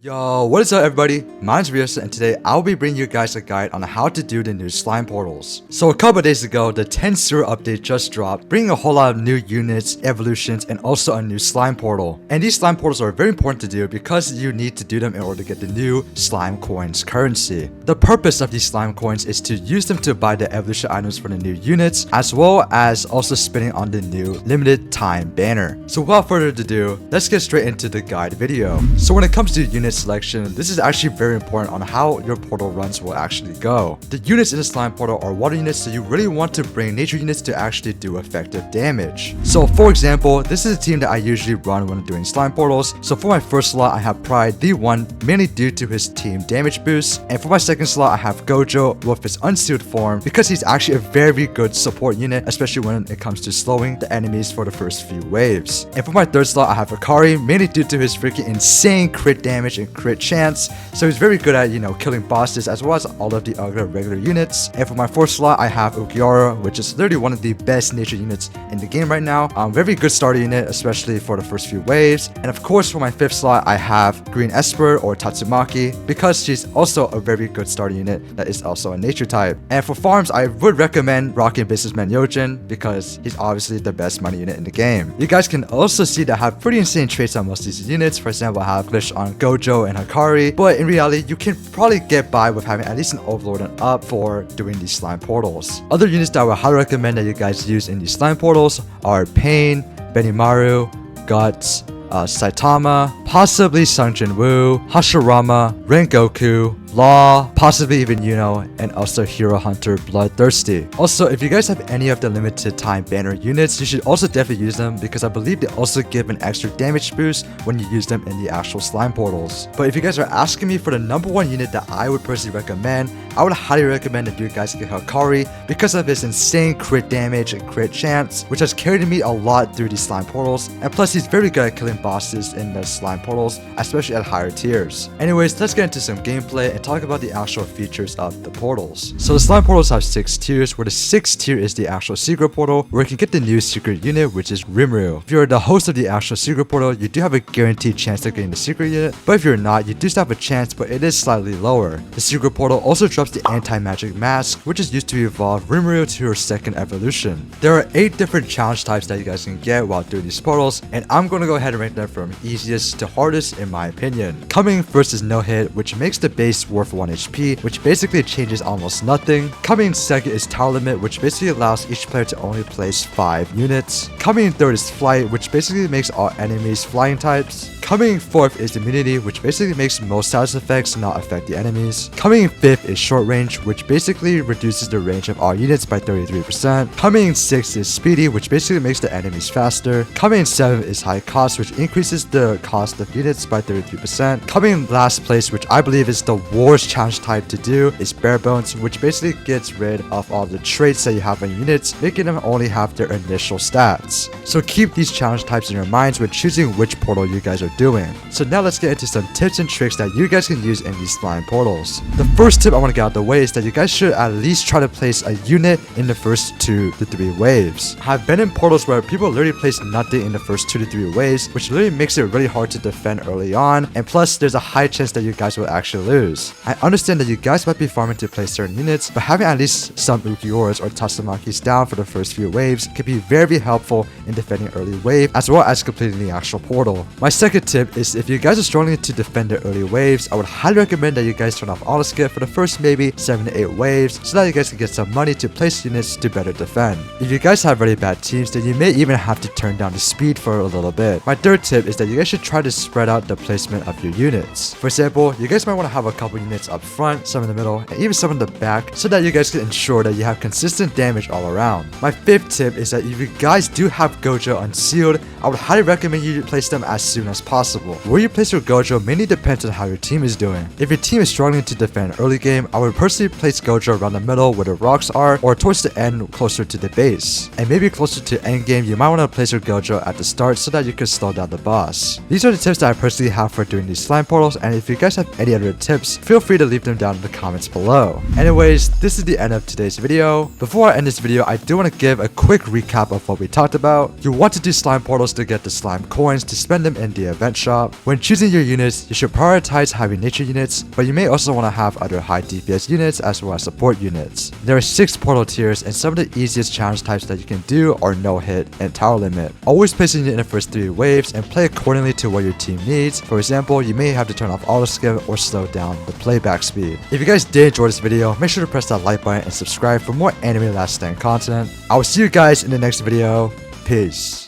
Yo, what is up everybody? My name's Rios and today I'll be bringing you guys a guide on how to do the new slime portals. So a couple days ago, the 10 sewer update just dropped, bringing a whole lot of new units, evolutions, and also a new slime portal. And these slime portals are very important to do because you need to do them in order to get the new slime coins currency. The purpose of these slime coins is to use them to buy the evolution items for the new units, as well as also spinning on the new limited time banner. So without further ado, let's get straight into the guide video. So when it comes to unit selection, this is actually very important on how your portal runs will actually go. The units in the slime portal are water units, so you really want to bring nature units to actually do effective damage. So for example, this is a team that I usually run when doing slime portals. So for my first slot, I have Pride V1, mainly due to his team damage boost. And for my second slot, I have Gojo with his unsealed form because he's actually a very good support unit, especially when it comes to slowing the enemies for the first few waves. And for my third slot, I have Akari, mainly due to his freaking insane crit damage and crit chance, so he's very good at, killing bosses as well as all of the other regular units. And for my fourth slot, I have Ukiara, which is literally one of the best nature units in the game right now. Very good starter unit, especially for the first few waves. And of course, for my fifth slot, I have Green Esper or Tatsumaki because she's also a very good starter unit that is also a nature type. And for farms, I would recommend rocking Businessman Yojin because he's obviously the best money unit in the game. You guys can also see that I have pretty insane traits on most of these units. For example, I have glitch on Gojo and Hikari, but in reality, you can probably get by with having at least an Overlord and up for doing these slime portals. Other units that I would highly recommend that you guys use in these slime portals are Pain, Benimaru, Guts, Saitama, possibly Sung Jin Woo, Hashirama, Rengoku, Law, possibly even Yuno, and also Hero Hunter Bloodthirsty. Also, if you guys have any of the limited time banner units, you should also definitely use them because I believe they also give an extra damage boost when you use them in the actual slime portals. But if you guys are asking me for the number one unit that I would personally recommend, I would highly recommend that you guys get Hikari because of his insane crit damage and crit chance, which has carried me a lot through these slime portals, and plus he's very good at killing bosses in the slime portals, especially at higher tiers. Anyways, let's get into some gameplay and talk about the actual features of the portals. So the slime portals have 6 tiers, where the 6th tier is the actual secret portal, where you can get the new secret unit, which is Rimuru. If you're the host of the actual secret portal, you do have a guaranteed chance of getting the secret unit, but if you're not, you do still have a chance, but it is slightly lower. The secret portal also drops the anti-magic mask, which is used to evolve Rimuru to her second evolution. There are 8 different challenge types that you guys can get while doing these portals, and I'm going to go ahead and rank them from easiest to hardest in my opinion. Coming first is no hit, which makes the base worth 1 HP, which basically changes almost nothing. Coming second is tower limit, which basically allows each player to only place 5 units. Coming third is flight, which basically makes all enemies flying types. Coming fourth is immunity, which basically makes most status effects not affect the enemies. Coming fifth is short range, which basically reduces the range of all units by 33%. Coming sixth is speedy, which basically makes the enemies faster. Coming seventh is high cost, which increases the cost of units by 33%. Coming last place, which I believe is the worst challenge type to do, is bare bones, which basically gets rid of all the traits that you have on units, making them only have their initial stats. So keep these challenge types in your minds when choosing which portal you guys are doing. So now let's get into some tips and tricks that you guys can use in these slime portals. The first tip I want to get out of the way is that you guys should at least try to place a unit in the first 2 to 3 waves. I've been in portals where people literally place nothing in the first 2 to 3 waves, which literally makes it really hard to defend early on, and plus there's a high chance that you guys will actually lose. I understand that you guys might be farming to place certain units, but having at least some Ukioras or Tatsumakis down for the first few waves can be very helpful in defending early wave as well as completing the actual portal. My second tip is if you guys are struggling to defend the early waves, I would highly recommend that you guys turn off auto skip for the first maybe 7 to 8 waves so that you guys can get some money to place units to better defend. If you guys have really bad teams, then you may even have to turn down the speed for a little bit. My third tip is that you guys should try to spread out the placement of your units. For example, you guys might want to have a couple units up front, some in the middle, and even some in the back so that you guys can ensure that you have consistent damage all around. My fifth tip is that if you guys do have Gojo unsealed, I would highly recommend you place them as soon as possible. Where you place your Gojo mainly depends on how your team is doing. If your team is struggling to defend early game, I would personally place Gojo around the middle where the rocks are, or towards the end closer to the base. And maybe closer to end game, you might want to place your Gojo at the start so that you can slow down the boss. These are the tips that I personally have for doing these slime portals, and if you guys have any other tips feel free to leave them down in the comments below. Anyways, this is the end of today's video. Before I end this video, I do want to give a quick recap of what we talked about. You want to do slime portals to get the slime coins to spend them in the event shop. When choosing your units, you should prioritize heavy nature units, but you may also want to have other high DPS units as well as support units. There are 6 portal tiers, and some of the easiest challenge types that you can do are no hit and tower limit. Always place a unit in the first 3 waves and play accordingly to what your team needs. For example, you may have to turn off auto skip or slow down the playback speed. If you guys did enjoy this video, make sure to press that like button and subscribe for more anime last stand content. I will see you guys in the next video. Peace.